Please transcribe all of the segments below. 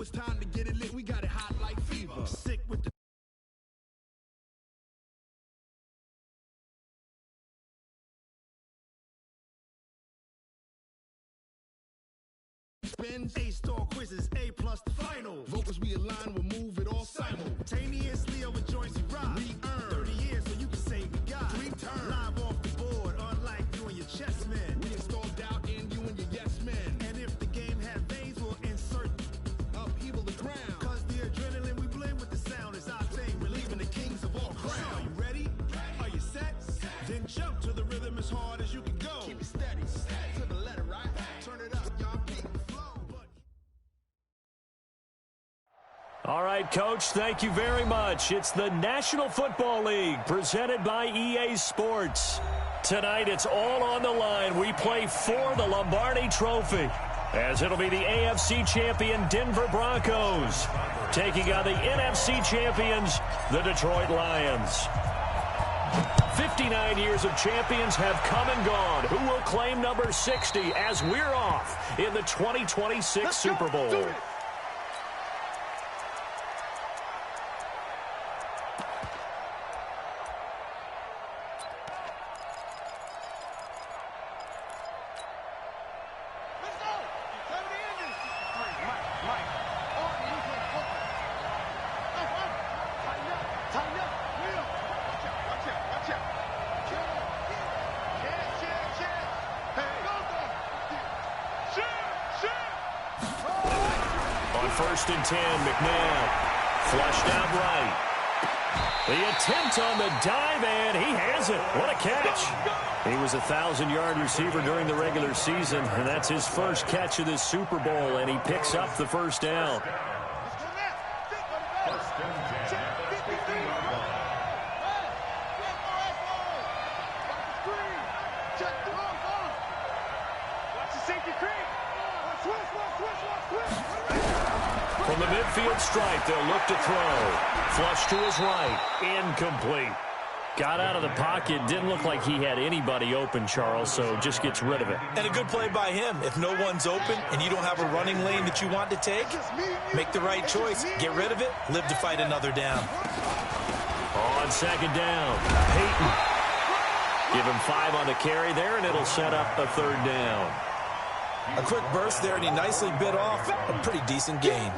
it's time to get it lit. We got it hot like fever. Sick with the spins, A-star quizzes, A+ the final. Vocals we align, we'll move it all simultaneously over joints we rock. We earn 30 years so you can say we got 3 turns live off the board, unlike you and your chess men. We installed doubt in you and your yes men. And if the game had veins, we'll insert upheaval the ground. Cause the adrenaline we blend with the sound is our thing, relieving the kings of all crowns. Are you ready? Are you set? Then jump to the rhythm as hard as you can go. Keep it steady, to the letter, right? Turn it up, y'all. All right, Coach, thank you very much. It's the National Football League presented by EA Sports. Tonight, it's all on the line. We play for the Lombardi Trophy, as it'll be the AFC champion Denver Broncos taking on the NFC champions, the Detroit Lions. 59 years of champions have come and gone. Who will claim number 60 as we're off in the 2026 Super Bowl? First and 10, McNabb. Flushed out right. The attempt on the dive, and he has it. What a catch. He was a 1,000-yard receiver during the regular season, and that's his first catch of this Super Bowl, and he picks up the first down. From the midfield stripe, they'll look to throw. Flush to his right. Incomplete. Got out of the pocket. Didn't look like he had anybody open, Charles, so just gets rid of it. And a good play by him. If no one's open and you don't have a running lane that you want to take, make the right choice. Get rid of it. Live to fight another down. On second down, Peyton. Give him 5 on the carry there, and it'll set up a third down. A quick burst there, and he nicely bit off a pretty decent gain.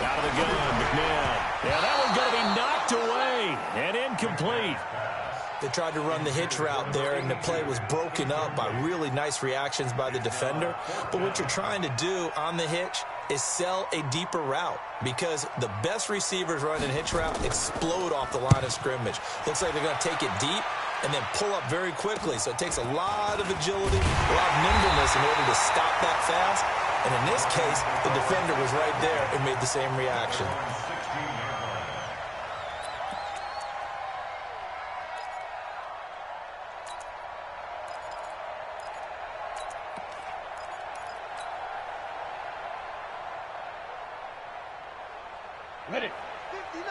Out of the gun, McNabb. Yeah, that one's going to be knocked away and incomplete. They tried to run the hitch route there, and the play was broken up by really nice reactions by the defender. But what you're trying to do on the hitch is sell a deeper route, because the best receivers running a hitch route explode off the line of scrimmage. Looks like they're going to take it deep and then pull up very quickly. So it takes a lot of agility, a lot of nimbleness in order to stop that fast. And in this case, the defender was right there and made the same reaction. Ready. 59.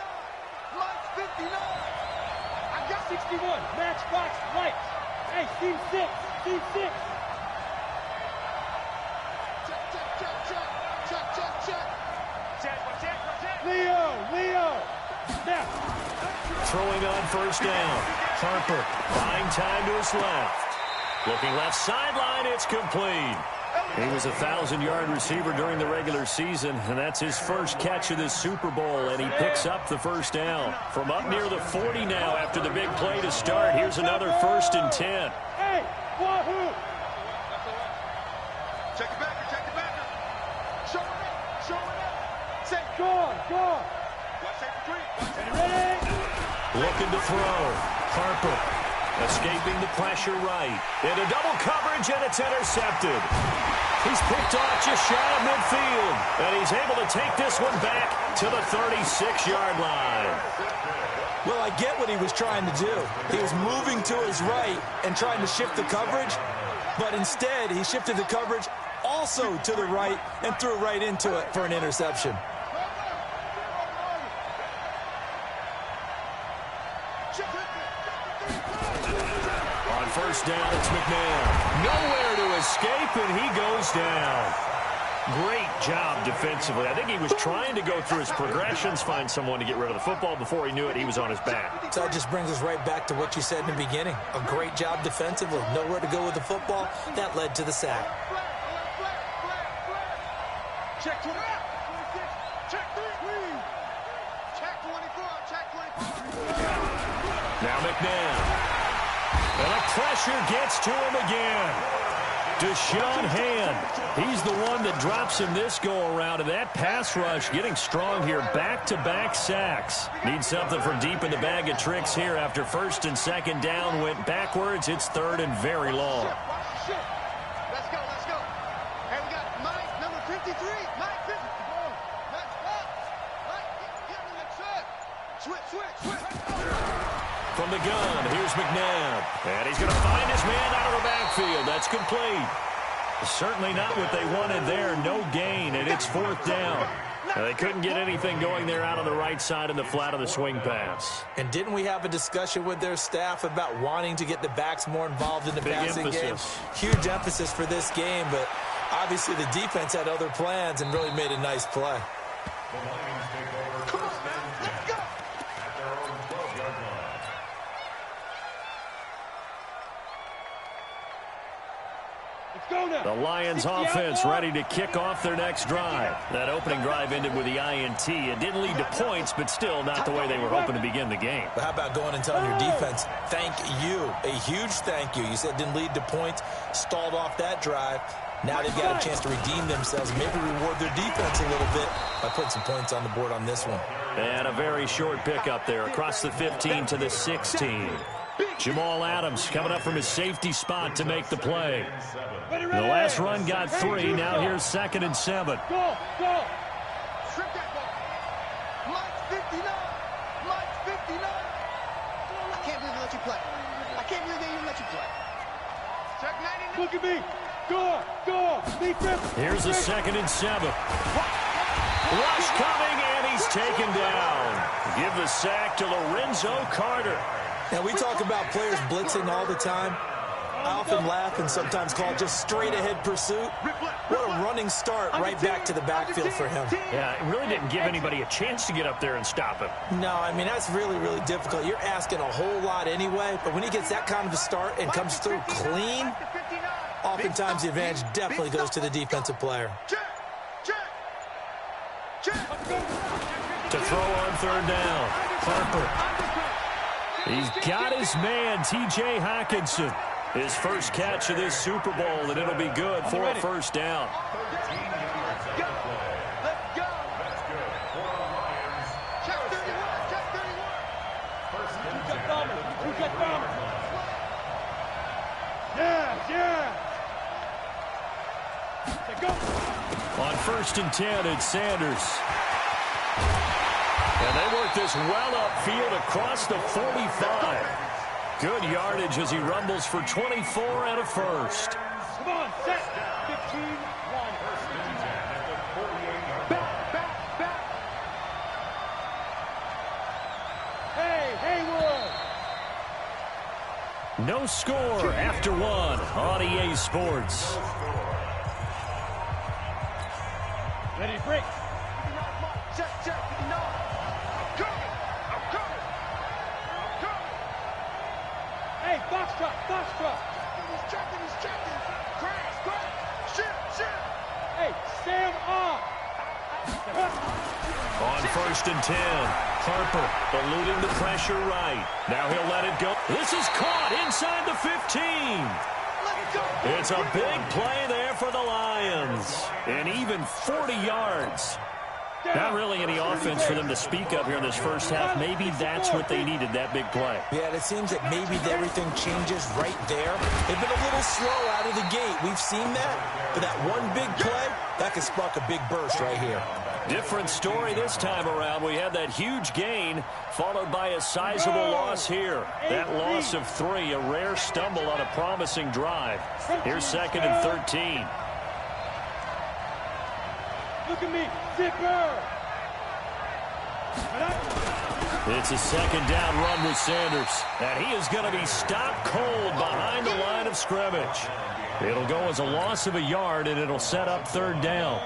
Lights 59. I got 61. Matchbox lights. Hey, Steve 6. Steve 6. Check. Leo. Now. Throwing on first down. Harper buying time to his left. Looking left sideline, it's complete. He was a 1,000-yard receiver during the regular season, and that's his first catch of this Super Bowl, and he picks up the first down. From up near the 40 now after the big play to start, here's another 1st and 10. Hey, wahoo! Check it back. Show it up. Say, go on. Watch that retreat. Ready? Looking to throw. Harper escaping the pressure right. Into double coverage, and it's intercepted. He's picked off just shy of midfield, and he's able to take this one back to the 36-yard line. Well, I get what he was trying to do. He was moving to his right and trying to shift the coverage, but instead he shifted the coverage also to the right and threw right into it for an interception. On first down, it's McNabb. Nowhere to escape, and he goes down. Great job defensively. I think he was trying to go through his progressions, find someone to get rid of the football. Before he knew it, he was on his back. So that just brings us right back to what you said in the beginning. A great job defensively. Nowhere to go with the football. That led to the sack. Check 20. Check 3. Check 24. Check 24. Now McNabb. And the pressure gets to him again. Deshaun Hand, he's the one that drops him this go-around, and that pass rush getting strong here. Back-to-back sacks. Need something from deep in the bag of tricks here after first and second down went backwards. It's third and very long. Let's go. Hey, we got Mike, number 53. Mike 50. Let's go. Mike, get me the trip. Switch. From the gun, here's McNabb. And he's going to find his man out of the backfield. That's complete. Certainly not what they wanted there. No gain, and it's fourth down. Now, they couldn't get anything going there out on the right side in the flat of the swing pass. And didn't we have a discussion with their staff about wanting to get the backs more involved in the passing game? Huge emphasis for this game, but obviously the defense had other plans and really made a nice play. Come on, man. Let's go. The Lions offense ready to kick off their next drive. That opening drive ended with the INT. It didn't lead to points, but still not the way they were hoping to begin the game. But how about going and telling your defense, thank you, a huge thank you. You said it didn't lead to points, stalled off that drive. Now they've got a chance to redeem themselves, maybe reward their defense a little bit by putting some points on the board on this one. And a very short pickup there across the 15 to the 16. Jamal Adams coming up from his safety spot to make the play. The last run got 3. Now here's 2nd and 7. Go. Strip that ball. Mike 59. Mike 59. I can't believe they let you play. I can't believe they even let you play. Check 90. Look at me. Go. Defense. Here's a 2nd and 7. Rush coming, and he's taken down. Give the sack to Lorenzo Carter. Now, we talk about players blitzing all the time. I often laugh and sometimes call it just straight-ahead pursuit. What a running start right back to the backfield for him. Yeah, it really didn't give anybody a chance to get up there and stop him. No, I mean, that's really, really difficult. You're asking a whole lot anyway, but when he gets that kind of a start and comes through clean, oftentimes the advantage definitely goes to the defensive player. To throw on third down, Harper. He's got his man, T.J. Hockenson. His first catch of this Super Bowl, and it'll be good for a first down. Let's go. Check 31. Yeah. On first and 10, it's Sanders. And they work this well upfield across the 45. Good yardage as he rumbles for 24 and a first. Come on, set. 15, 1. Back. Hey, Haywood. No score after 1 on EA Sports. Ready to break. Check. I'm coming. Hey, box truck. He's checking. Crash. Shit. Hey, Sam off. On first and 10, Harper eluding the pressure right. Now he'll let it go. This is caught inside the 15. It's a big play there for the Lions. And even 40 yards. Not really any offense for them to speak of here in this first half. Maybe that's what they needed, that big play. Yeah, and it seems that maybe everything changes right there. They've been a little slow out of the gate. We've seen that. But that one big play, that could spark a big burst right here. Different story this time around. We had that huge gain followed by a sizable loss here. That loss of 3, a rare stumble on a promising drive. Here's 2nd and 13. Look at me, zipper. It's a 2nd down run with Sanders. And he is going to be stopped cold behind the line of scrimmage. It'll go as a loss of a yard, and it'll set up 3rd down.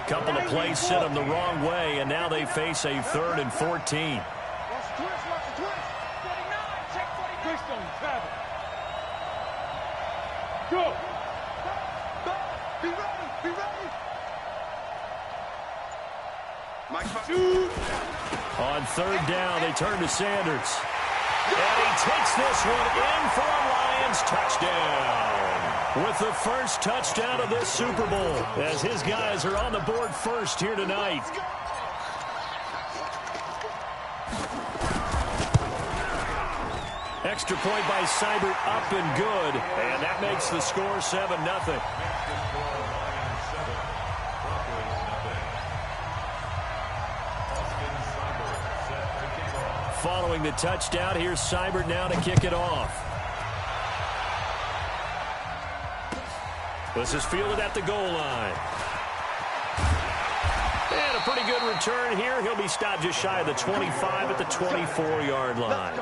Couple of plays sent them the wrong way, and now they face a 3rd and 14. Go. Be ready. Be ready. On 3rd down, they turn to Sanders. And he takes this one in for a Lions touchdown. With the first touchdown of this Super Bowl, as his guys are on the board first here tonight. Extra point by Seibert, up and good. And that makes the score 7-0. Following the touchdown, here's Seibert now to kick it off. This is fielded at the goal line. And a pretty good return here. He'll be stopped just shy of the 25 at the 24-yard line.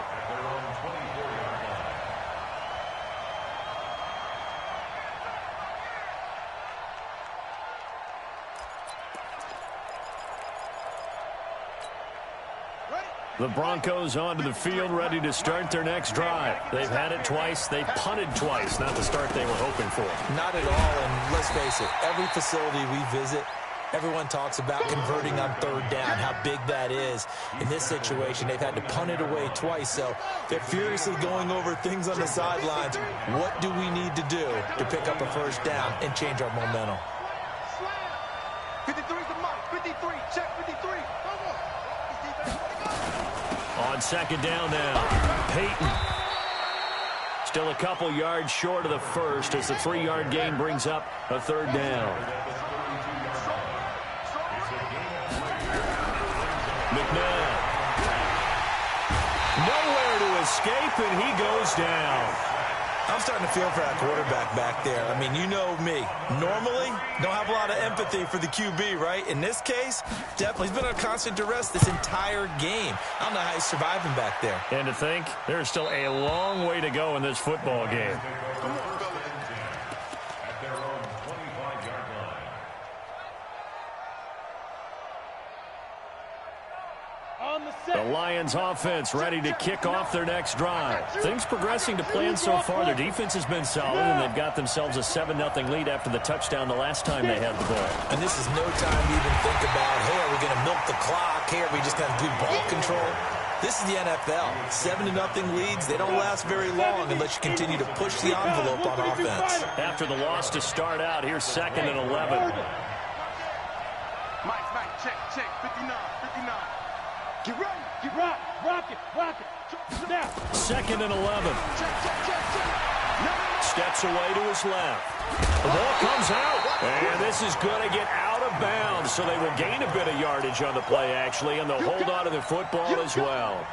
The Broncos onto the field, ready to start their next drive. They've had it twice. They've punted twice. Not the start they were hoping for. Not at all, and let's face it, every facility we visit, everyone talks about converting on 3rd down, how big that is. In this situation, they've had to punt it away twice, so they're furiously going over things on the sidelines. What do we need to do to pick up a 1st down and change our momentum? 53 is the mark. 53. Check 53. On 2nd down now, Peyton. Still a couple yards short of the first as the 3-yard gain brings up a 3rd down. McNabb. Nowhere to escape, and he goes down. I'm starting to feel for that quarterback back there. I mean, you know me. Normally, don't have a lot of empathy for the QB, right? In this case, definitely. He's been under constant duress this entire game. I don't know how he's surviving back there. And to think, there's still a long way to go in this football game. The Lions offense ready to kick off their next drive. Things progressing to plan so far. Their defense has been solid, and they've got themselves a 7-0 lead after the touchdown the last time they had the ball. And this is no time to even think about, hey, are we going to milk the clock? Hey, are we just going to do ball control? This is the NFL. 7-0 leads, they don't last very long unless you continue to push the envelope on offense. After the loss to start out, here's 2nd and 11. Mike, check. 59. Get ready. Get rock it. Now. 2nd and 11. Check. Steps away to his left. The ball comes out, and this is going to get out of bounds, so they will gain a bit of yardage on the play, actually, and they'll hold on to the football as well.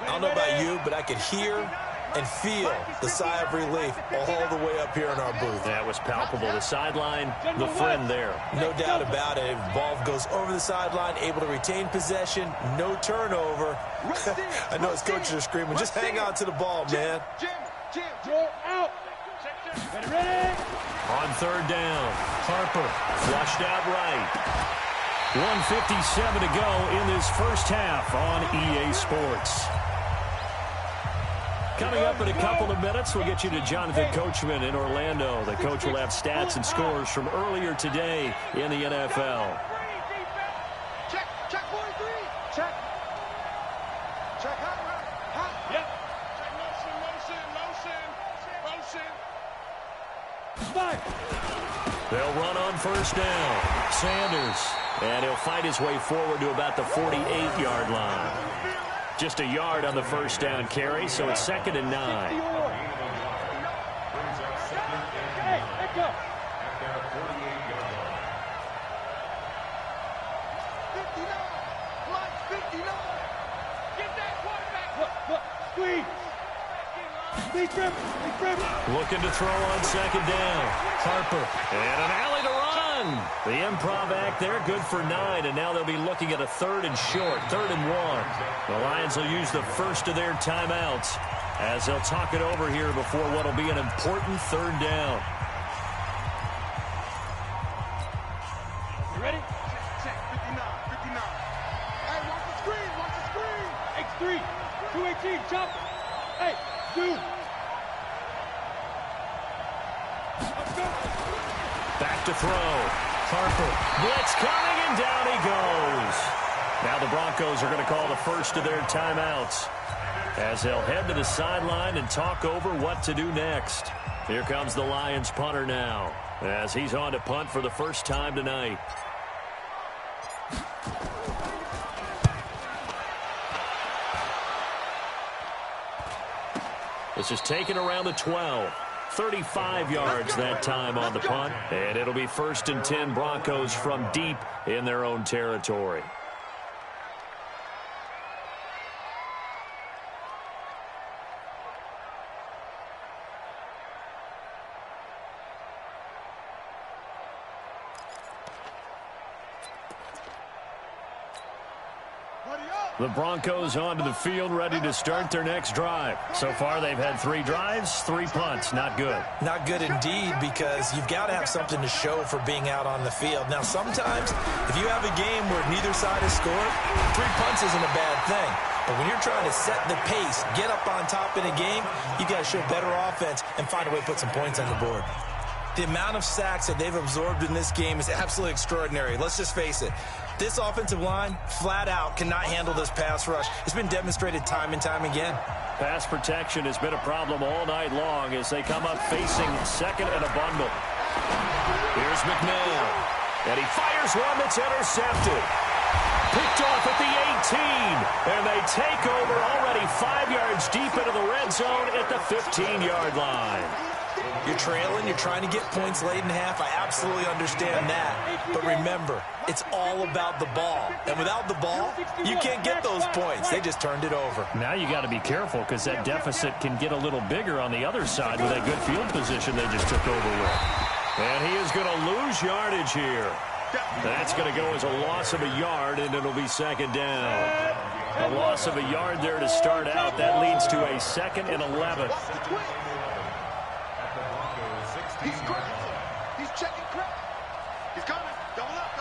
I don't know about you, but I could hear and feel the sigh of relief all the way up here in our booth. That was palpable. The sideline, the friend there. No doubt about it. Ball goes over the sideline, able to retain possession, no turnover. I know his coaches are screaming, just hang on to the ball, man. You're out. Ready? On 3rd down, Harper flushed out right. 1:57 to go in this first half on EA Sports. Coming up in a couple of minutes, we'll get you to Jonathan Coachman in Orlando. The coach will have stats and scores from earlier today in the NFL. Check 43. Check. Yep. Motion. Fire. They'll run on 1st down. Sanders. And he'll fight his way forward to about the 48-yard line. Just a yard on the 1st down carry, so it's 2nd and 9. Hey, let go. Squeeze. Squeeze, grip. Looking to throw on second down. Harper. And an alley to run. The improv act there, good for 9, and now they'll be looking at a 3rd and short, 3rd and 1. The Lions will use the first of their timeouts as they'll talk it over here before what will be an important 3rd down. You ready? Check, 59. Hey, watch the screen. X3, 218, chop. Hey, dude. Let's go. Back to throw. Harper. Blitz coming, and down he goes. Now the Broncos are going to call the first of their timeouts as they'll head to the sideline and talk over what to do next. Here comes the Lions punter now as he's on to punt for the first time tonight. This is taken around the 12. 35 yards that time on the punt. And it'll be 1st and 10 Broncos from deep in their own territory. The Broncos onto the field, ready to start their next drive. So far, they've had 3 drives, 3 punts. Not good. Not good indeed, because you've got to have something to show for being out on the field. Now, sometimes, if you have a game where neither side has scored, 3 punts isn't a bad thing. But when you're trying to set the pace, get up on top in a game, you got to show better offense and find a way to put some points on the board. The amount of sacks that they've absorbed in this game is absolutely extraordinary. Let's just face it. This offensive line, flat out, cannot handle this pass rush. It's been demonstrated time and time again. Pass protection has been a problem all night long as they come up facing second and a bundle. Here's McNair. And he fires one that's intercepted. Picked off at the 18. And they take over already 5 yards deep into the red zone at the 15-yard line. You're trailing, you're trying to get points late in half. I absolutely understand that. But remember, it's all about the ball. And without the ball, you can't get those points. They just turned it over. Now you got to be careful because that deficit can get a little bigger on the other side with that good field position they just took over with. And he is going to lose yardage here. That's going to go as a loss of a yard, and it'll be second down. A loss of a yard there to start out. That leads to a 2nd and 11. He's crazy. He's checking crack. He's coming. Double up.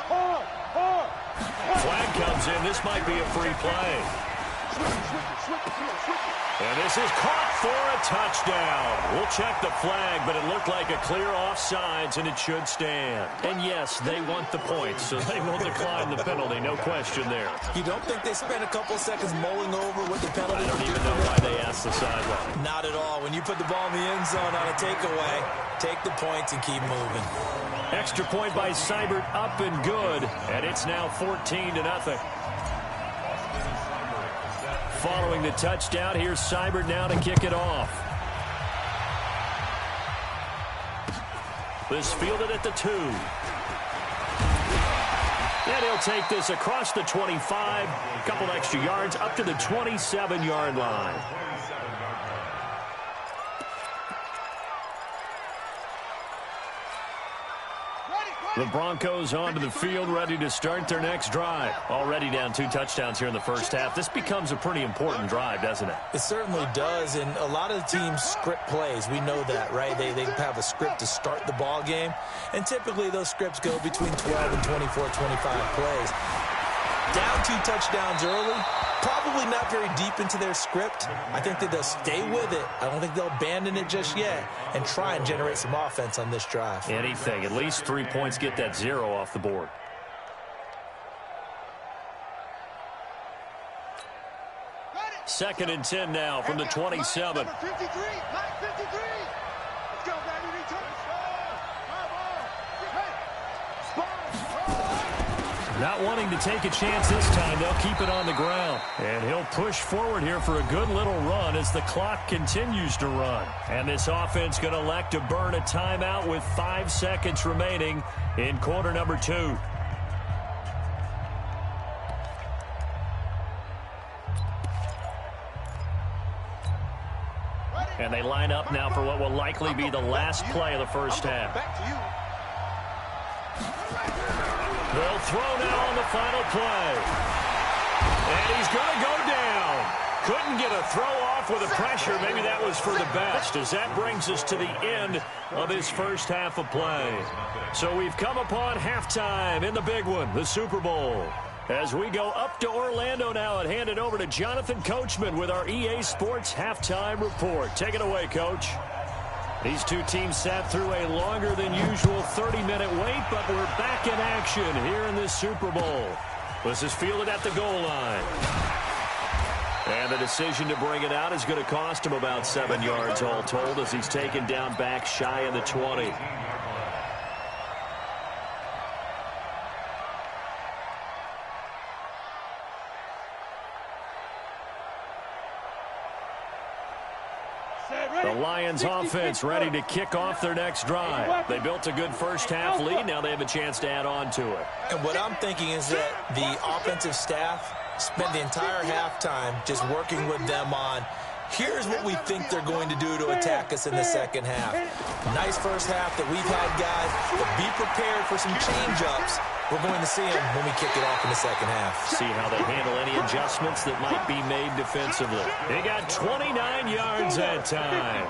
Flag comes in. This might be a free play. And this is caught for a touchdown. We'll check the flag, but it looked like a clear offsides, and it should stand. And yes, they want the points, so they will decline the penalty. No question there. You don't think they spent a couple seconds mulling over what the penalty? I don't even know why they asked the sideline. Not at all. When you put the ball in the end zone on a takeaway, take the points and keep moving. Extra point by Seibert, up and good, and it's now 14-0. Following the touchdown, here's Seibert now to kick it off. This fielded at the 2. And he'll take this across the 25, a couple extra yards up to the 27-yard line. The Broncos onto the field, ready to start their next drive. Already down 2 touchdowns here in the first half. This becomes a pretty important drive, doesn't it? It certainly does, and a lot of the teams script plays. We know that, right? They have a script to start the ball game, and typically those scripts go between 12 and 24, 25 plays. Down 2 touchdowns early, probably not very deep into their script. I think that they'll stay with it. I don't think they'll abandon it just yet and try and generate some offense on this drive. Anything. At least 3 points, get that 0 off the board. Second and 10 now from the 27. Number 53. Let's go, baby. Return. Not wanting to take a chance this time, they'll keep it on the ground. And he'll push forward here for a good little run as the clock continues to run. And this offense going to elect to burn a timeout with 5 seconds remaining in quarter number 2. And they line up now for what will likely be the last play of the first half. They'll throw now on the final play. And he's going to go down. Couldn't get a throw off with the pressure. Maybe that was for the best, as that brings us to the end of this first half of play. So we've come upon halftime in the big one, the Super Bowl. As we go up to Orlando now and hand it over to Jonathan Coachman with our EA Sports Halftime Report. Take it away, Coach. These two teams sat through a longer than usual 30-minute wait, but we're back in action here in this Super Bowl. This is fielded at the goal line. And the decision to bring it out is going to cost him about 7 yards all told, as he's taken down back shy of the 20. The Lions offense ready to kick off their next drive. They built a good first half lead. Now they have a chance to add on to it. And what I'm thinking is that the offensive staff spent the entire halftime just working with them on, here's what we think they're going to do to attack us in the second half. Nice first half that we've had, guys, but be prepared for some change-ups. We're going to see them when we kick it off in the second half. See how they handle any adjustments that might be made defensively. They got 29 yards that time.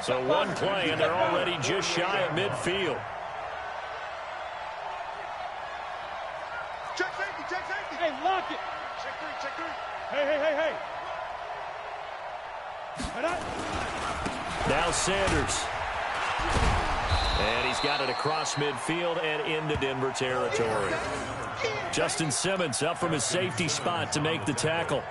So one play, and they're already just shy of midfield. Check safety, check safety. Hey, lock it. Check three, check three. Hey. Now Sanders. And he's got it across midfield and into Denver territory. Justin Simmons up from his safety spot to make the tackle.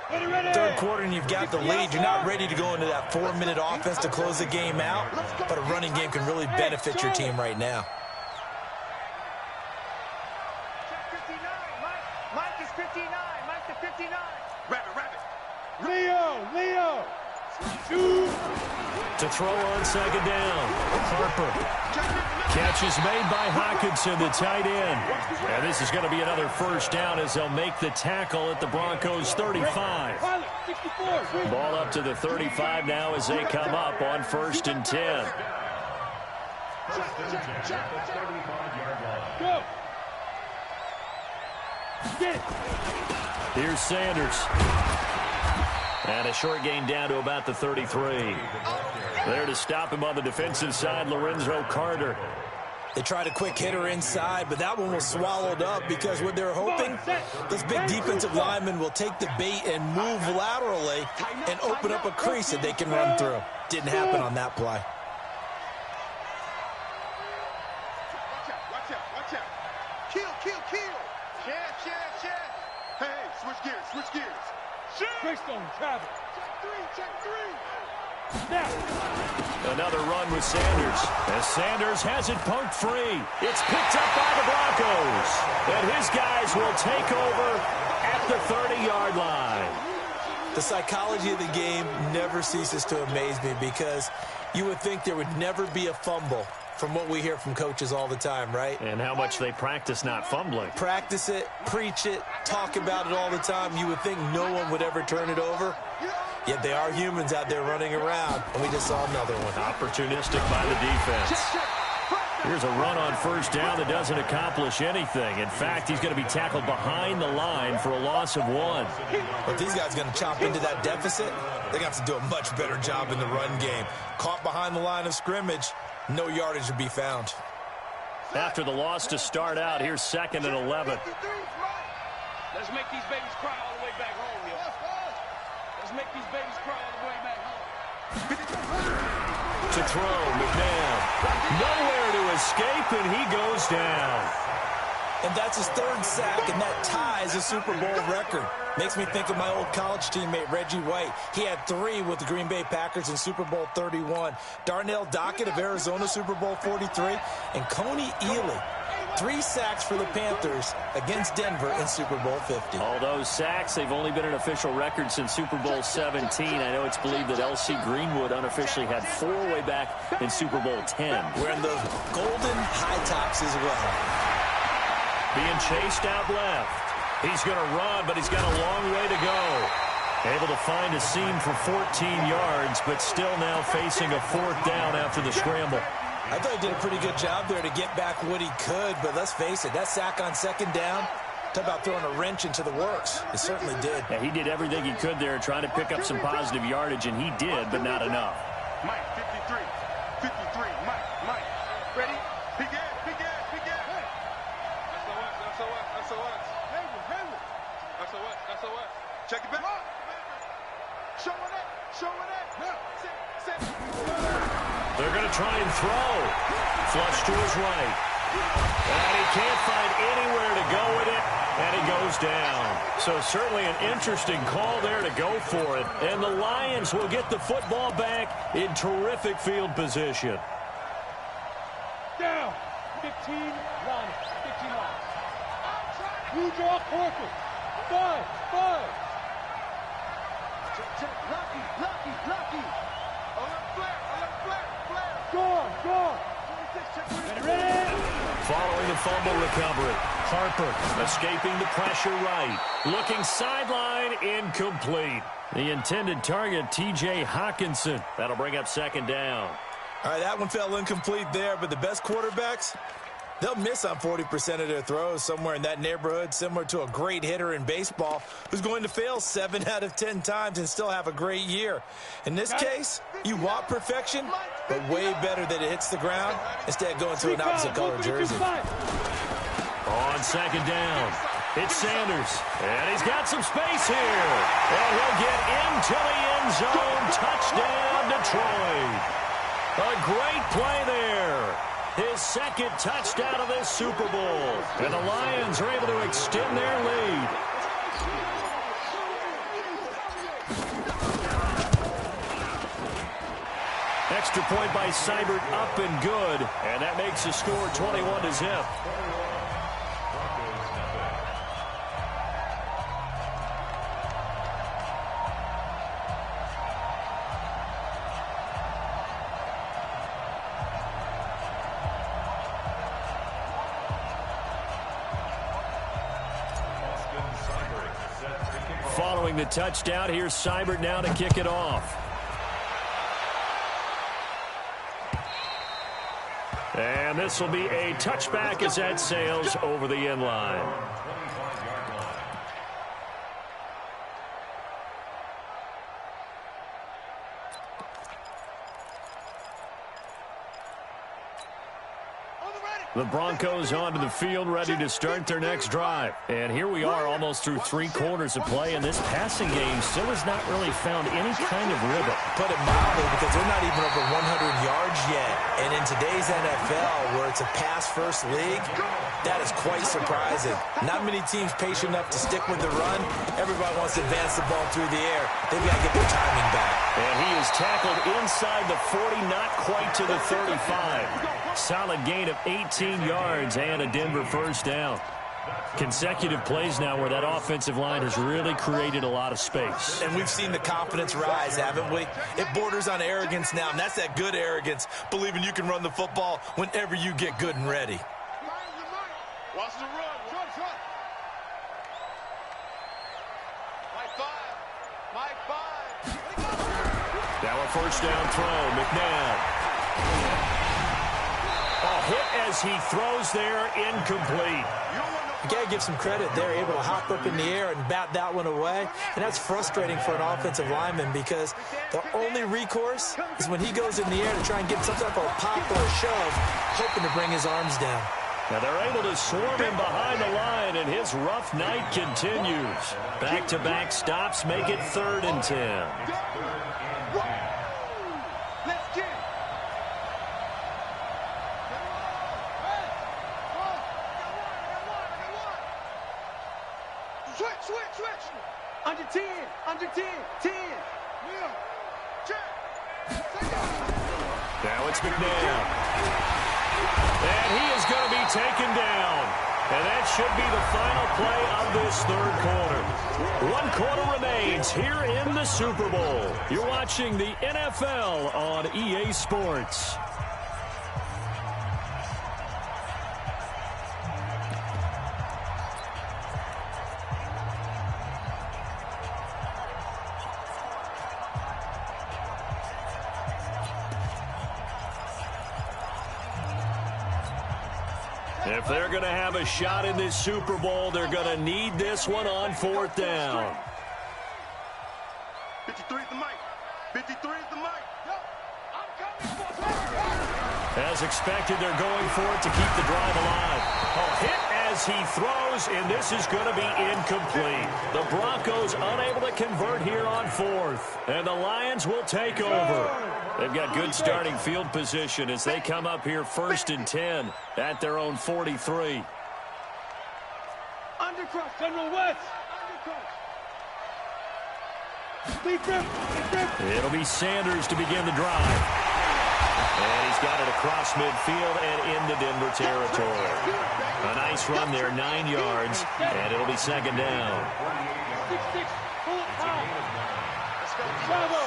Third quarter and you've got the lead. You're not ready to go into that 4-minute offense to close the game out, but a running game can really benefit your team right now. Check 59. Mike is 59. Mike to 59. Rabbit. Leo. Shoot. To throw on second down. Harper. Catch is made by Hockenson, the tight end. And this is going to be another first down as they'll make the tackle at the Broncos 35. Ball up to the 35 now as they come up on 1st and 10. Go. Get it. Here's Sanders. And a short gain down to about the 33. There to stop him on the defensive side, Lorenzo Carter. They tried a quick hitter inside, but that one was swallowed up because what they're hoping, this big defensive lineman will take the bait and move laterally and open up a crease that they can run through. Didn't happen on that play. Watch out. Kill. Chef. Hey, switch gears. Quickstone, travel. Check three. Now. Another run with Sanders. As Sanders has it punked free. It's picked up by the Broncos. And his guys will take over at the 30-yard line. The psychology of the game never ceases to amaze me because you would think there would never be a fumble from what we hear from coaches all the time, right? And how much they practice not fumbling. Practice it, preach it, talk about it all the time. You would think no one would ever turn it over. Yet they are humans out there running around, and we just saw another one. Opportunistic by the defense. Here's a run on first down that doesn't accomplish anything. In fact, he's going to be tackled behind the line for a loss of 1. But these guys are going to chop into that deficit. They're going to have to do a much better job in the run game. Caught behind the line of scrimmage, no yardage to be found. After the loss to start out, here's 2nd and 11. Let's make these babies cry all the way back home, yo. Let's make these babies cry all the way back home. To throw, McNabb. Nowhere to escape, and he goes down. And that's his 3rd sack, and that ties a Super Bowl record. Makes me think of my old college teammate, Reggie White. He had 3 with the Green Bay Packers in Super Bowl 31. Darnell Dockett of Arizona, Super Bowl 43. And Coney Ely, 3 sacks for the Panthers against Denver in Super Bowl 50. All those sacks, they've only been an official record since Super Bowl 17. I know it's believed that L.C. Greenwood unofficially had 4 way back in Super Bowl 10. Wearing those golden high tops as well. Being chased out left. He's going to run, but he's got a long way to go. Able to find a seam for 14 yards, but still now facing a 4th down after the scramble. I thought he did a pretty good job there to get back what he could, but let's face it, that sack on 2nd down, talk about throwing a wrench into the works. It certainly did. Yeah, he did everything he could there trying to pick up some positive yardage, and he did, but not enough. Mike, 53. 53. Mike. Ready? Begin. SOS. Check it back. Show it up. They're going to try and throw. Flush to his right. And he can't find anywhere to go with it, and he goes down. So certainly an interesting call there to go for it. And the Lions will get the football back in terrific field position. Down. 15 line. You draw corker. 5. Lucky. Score. Ready. Following the fumble recovery, Harper escaping the pressure right. Looking sideline, incomplete. The intended target, T.J. Hawkinson. That'll bring up 2nd down. All right, that one fell incomplete there, but the best quarterbacks, they'll miss on 40% of their throws, somewhere in that neighborhood, similar to a great hitter in baseball who's going to fail 7 out of 10 times and still have a great year. In this case, you want perfection, but way better that it hits the ground instead of going to an opposite color jersey. On 2nd down, it's Sanders, and he's got some space here. And he'll get into the end zone. Touchdown, Detroit. A great play there. His 2nd touchdown of this Super Bowl. And the Lions are able to extend their lead. Extra point by Seibert, up and good. And that makes the score 21-0. Following the touchdown, here's Seibert now to kick it off. And this will be a touchback as that sails over the end line. The Broncos onto the field, ready to start their next drive. And here we are almost through 3 quarters of play, and this passing game still has not really found any kind of rhythm. Put it mildly, because they're not even over 100 yards yet. And in today's NFL, where it's a pass-first league, that is quite surprising. Not many teams patient enough to stick with the run. Everybody wants to advance the ball through the air. They've got to get their timing back. And he is tackled inside the 40, not quite to the 35. Solid gain of 18 yards and a Denver 1st down. Consecutive plays now where that offensive line has really created a lot of space. And we've seen the confidence rise, haven't we? It borders on arrogance now, and that's that good arrogance, believing you can run the football whenever you get good and ready. Watch the run. Mike 5. Now a 1st down throw, McNabb. A hit as he throws there, incomplete. You got to give some credit. They're able to hop up in the air and bat that one away. And that's frustrating for an offensive lineman because the only recourse is when he goes in the air to try and get some type of a pop or a shove, hoping to bring his arms down. Now they're able to swarm him behind the line, and his rough night continues. Back-to-back stops make it 3rd and 10. Switch. Under 10. 10. Yeah. Check. Now it's McNabb. And he is going to be taken down. And that should be the final play of this 3rd quarter. 1 quarter remains here in the Super Bowl. You're watching the NFL on EA Sports. If they're going to have a shot in this Super Bowl, they're going to need this one on 4th down. 53 is the mic. 53 is the mic. As expected, they're going for it to keep the drive alive. A hit as he throws, and this is going to be incomplete. The Broncos unable to convert here on 4th, and the Lions will take over. They've got good starting field position as they come up here 1st and 10 at their own 43. Undercross, General West. It'll be Sanders to begin the drive. And he's got it across midfield and into Denver territory. A nice run there, 9 yards, and it'll be 2nd down. 6-6, pull it high. Bravo.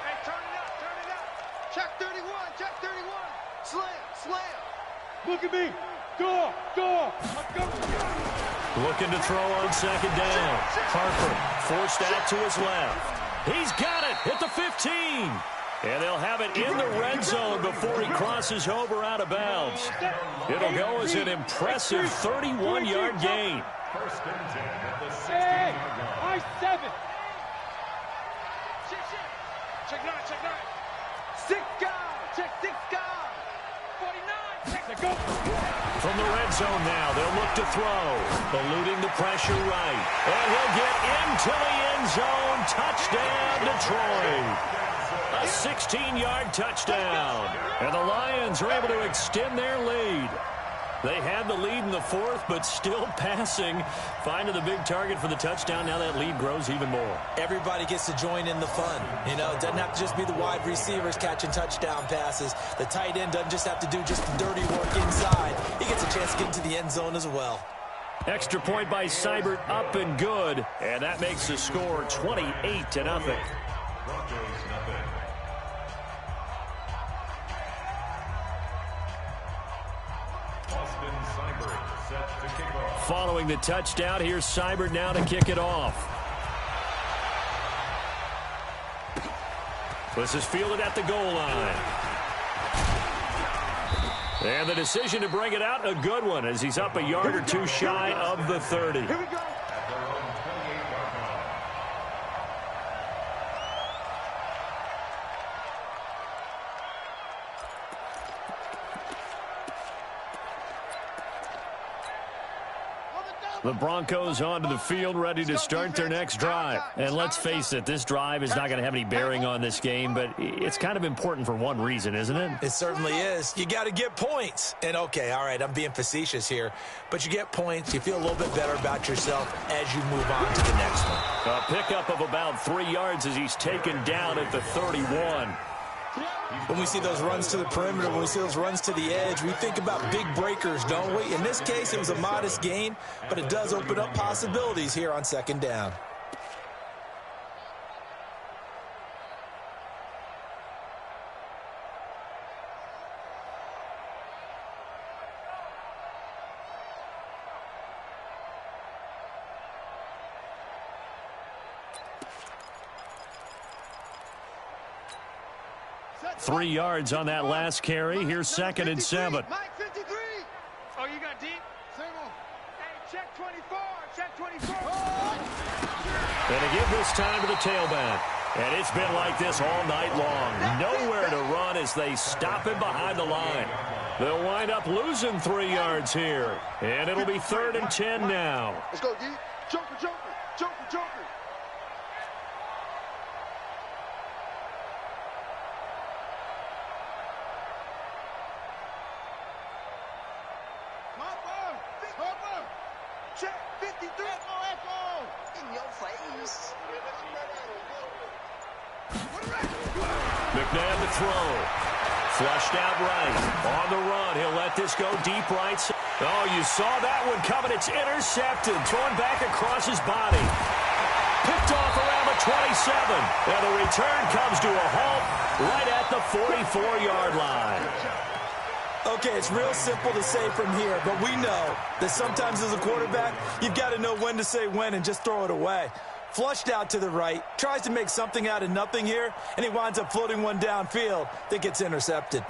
Hey, turn it up. Check 31. Slam. Look at me. Go. Looking to throw on 2nd down. Harper forced out to his left. He's got it at the 15. And they'll have it in the red zone before he crosses over out of bounds. It'll go as an impressive 31-yard gain. Hey, I-7. Check 9. 6 guys. Check 6 guys. 49. Check, go. From the red zone now, they'll look to throw. Eluding the pressure right. And he'll get into the end zone. Touchdown, Detroit. A 16-yard touchdown. And the Lions are able to extend their lead. They had the lead in the 4th, but still passing. Finding the big target for the touchdown. Now that lead grows even more. Everybody gets to join in the fun. You know, it doesn't have to just be the wide receivers catching touchdown passes. The tight end doesn't just have to do just the dirty work inside. He gets a chance to get into the end zone as well. Extra point by Seibert, up and good. And that makes the score 28-0. Following the touchdown, here's Seibert now to kick it off. This is fielded at the goal line. And the decision to bring it out, a good one, as he's up a yard or two shy of the 30. Here we go. 'em. The Broncos onto the field, ready to start their next drive. And let's face it, this drive is not going to have any bearing on this game, but it's kind of important for one reason, isn't it? It certainly is. You got to get points. And, okay, all right, I'm being facetious here, but you get points, you feel a little bit better about yourself as you move on to the next one. A pickup of about 3 yards as he's taken down at the 31. When we see those runs to the perimeter, when we see those runs to the edge, we think about big breakers, don't we? In this case, it was a modest gain, but it does open up possibilities here on 2nd down. Three yards on that last carry. Here's 2nd and 7. Mike 53. Oh, you got deep? Hey, check 24. Check 24. And to give this time to the tailback. And it's been like this all night long. Nowhere to run as they stop him behind the line. They'll wind up losing 3 yards here. And it'll be 3rd and 10 now. Let's go, D. Joker. Check 53. Echo. In your face. McNabb to throw. Flushed out right. On the run. He'll let this go deep right. Oh, you saw that one coming. It's intercepted. Thrown back across his body. Picked off around the 27. And the return comes to a halt right at the 44-yard line. Okay, it's real simple to say from here, but we know that sometimes as a quarterback, you've got to know when to say when and just throw it away. Flushed out to the right, tries to make something out of nothing here, and he winds up floating one downfield that gets intercepted.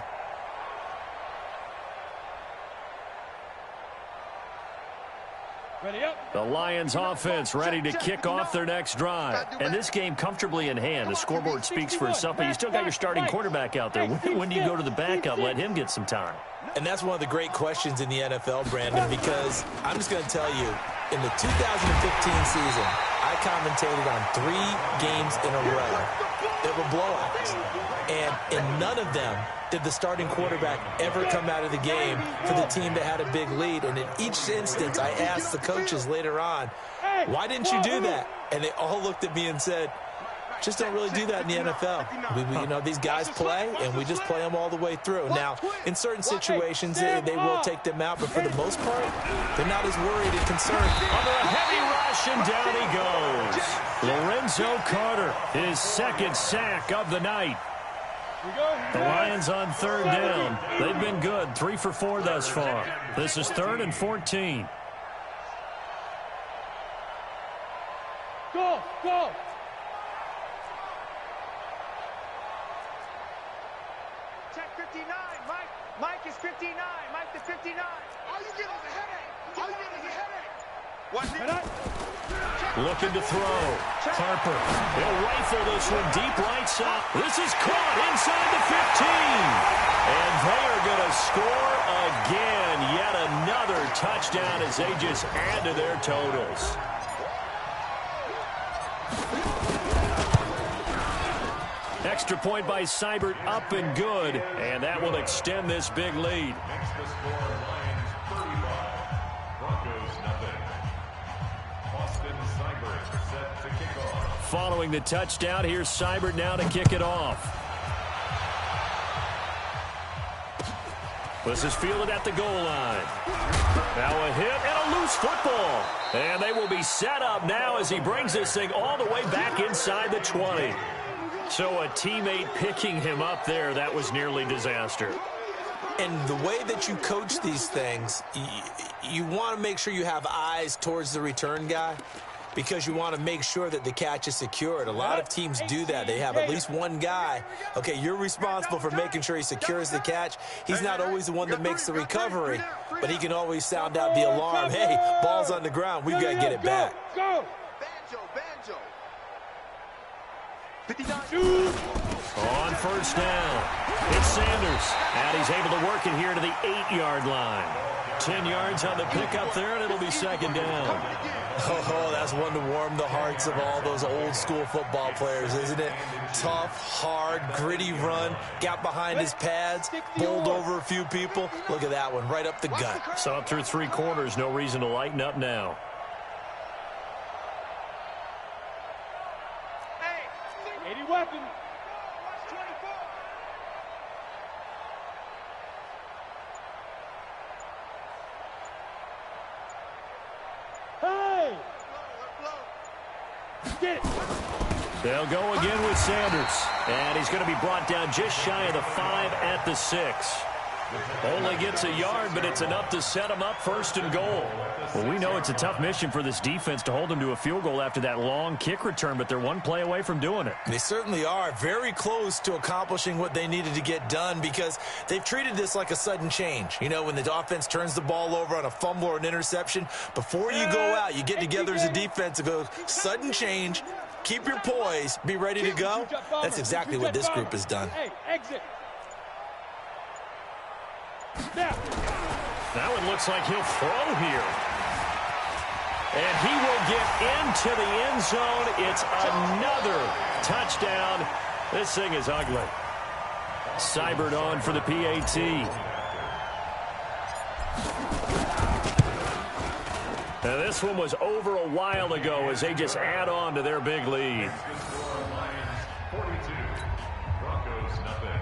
The Lions offense ready to kick off their next drive. And this game comfortably in hand. The scoreboard speaks for itself, but you still got your starting quarterback out there. When do you go to the backup, let him get some time? And that's one of the great questions in the NFL, Brandon, because I'm just going to tell you, in the 2015 season, I commentated on 3 games in a row that were blowouts. And in none of them did the starting quarterback ever come out of the game for the team that had a big lead. And in each instance, I asked the coaches later on, why didn't you do that? And they all looked at me and said, just don't really do that in the NFL. You know, these guys play, and we just play them all the way through. Now, in certain situations, they will take them out, but for the most part, they're not as worried and concerned. Under a heavy rush, and down he goes. Lorenzo Carter, his second sack of the night. The Lions on third down. They've been good, 3 for 4 thus far. This is 3rd and 14. Go, go. Check 59, Mike. Mike is 59. Mike the 59. All you get is a headache. All you get is a headache. What's it? Looking to throw. Harper. He'll rifle this one deep right side. This is caught inside the 15. And they are going to score again. Yet another touchdown as they just add to their totals. Extra point by Seibert, up and good. And that will extend this big lead. Next to score, Lions 35, Broncos nothing. Austin Seibert set to kick off. Following the touchdown, here's Seibert now to kick it off. This is fielded at the goal line. Now a hit and a loose football. And they will be set up now as he brings this thing all the way back inside the 20. So a teammate picking him up there, that was nearly disaster. And the way that you coach these things, you want to make sure you have eyes towards the return guy because you want to make sure that the catch is secured. A lot of teams do that. They have at least one guy. Okay, you're responsible for making sure he secures the catch. He's not always the one that makes the recovery, but he can always sound out the alarm. Hey, ball's on the ground. We've got to get it back. Go. Banjo. 59. On first down, it's Sanders. And he's able to work it here to the 8-yard line. 10 yards on the pickup there, and it'll be second down. Oh, that's one to warm the hearts of all those old-school football players, isn't it? Tough, hard, gritty run, got behind his pads, bowled over a few people. Look at that one, right up the gut. So up through 3 quarters, no reason to lighten up now. Hey, 80 weapon. Hey! Get it. They'll go again with Sanders. And he's going to be brought down just shy of the 5 at the 6. Only gets a yard, but it's enough to set him up 1st and goal. Well, we know it's a tough mission for this defense to hold them to a field goal after that long kick return, but they're one play away from doing it. They certainly are very close to accomplishing what they needed to get done because they've treated this like a sudden change. You know, when the offense turns the ball over on a fumble or an interception, before you go out, you get together as a defense and go, sudden change, keep your poise, be ready to go. That's exactly what this group has done. Hey, exit. Now. That one looks like he'll throw here. And he will get into the end zone. It's another touchdown. This thing is ugly. Seibert on for the PAT. Now this one was over a while ago as they just add on to their big lead. 42, Broncos nothing.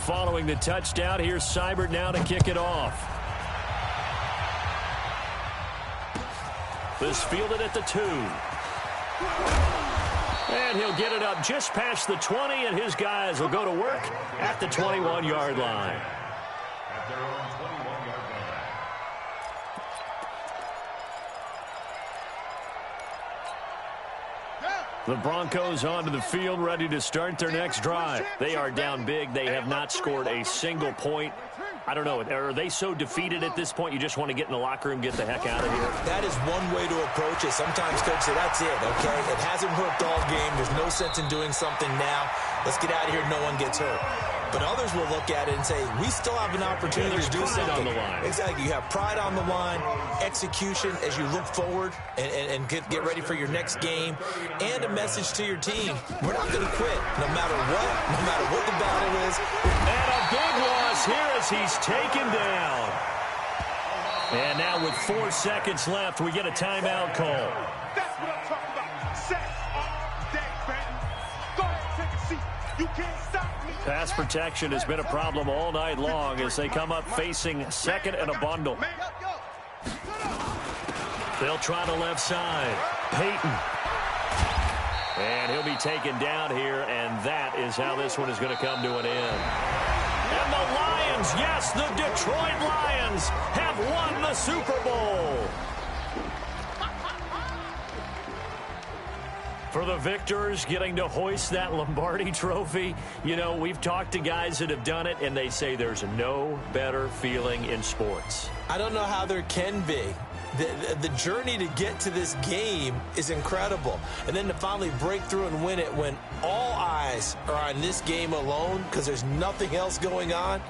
Following the touchdown, here's Seibert now to kick it off. This fielded at the 2. And he'll get it up just past the 20, and his guys will go to work at the 21-yard line. At their own 21-yard line. The Broncos onto the field, ready to start their next drive. They are down big. They have not scored a single point. I don't know. Are they so defeated at this point you just want to get in the locker room, get the heck out of here? That is one way to approach it. Sometimes coaches say, that's it, okay? It hasn't worked all game. There's no sense in doing something now. Let's get out of here. No one gets hurt. But others will look at it and say, we still have an opportunity to do something. On the line. Exactly. You have pride on the line, execution as you look forward and get ready for your next game, and a message to your team. We're not going to quit no matter what the battle is. And a big loss here as he's taken down. And now with 4 seconds left, we get a timeout call. That's what I'm talking about. Sex all day, baby. Go ahead, take a seat. You can't stop me. Pass protection has been a problem all night long as they come up facing second and a bundle. They'll try the left side. Peyton. And he'll be taken down here, and that is how this one is going to come to an end. And the Lions, yes, the Detroit Lions have won the Super Bowl. For the victors, getting to hoist that Lombardi trophy, you know, we've talked to guys that have done it, and they say there's no better feeling in sports. I don't know how there can be. The journey to get to this game is incredible. And then to finally break through and win it when all eyes are on this game alone because there's nothing else going on,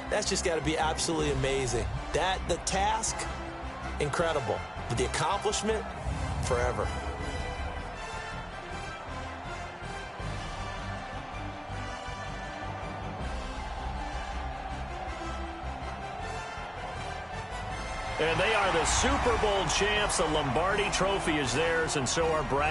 that's just got to be absolutely amazing. The task, incredible. But the accomplishment, forever. And they are the Super Bowl champs. The Lombardi trophy is theirs, and so are bragging.